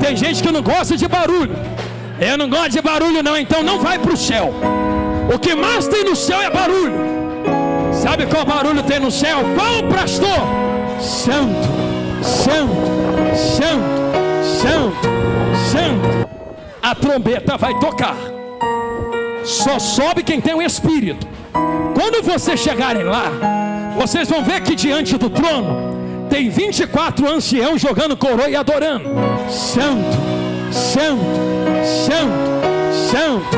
Tem gente que não gosta de barulho. Eu não gosto de barulho não, então não vai para o céu. O que mais tem no céu é barulho. Sabe qual barulho tem no céu? Qual, pastor? Santo, santo, santo, santo, santo. A trombeta vai tocar. Só sobe quem tem o Espírito. Quando vocês chegarem lá, vocês vão ver que diante do trono tem 24 anciãos jogando coroa e adorando. Santo, santo, santo, santo,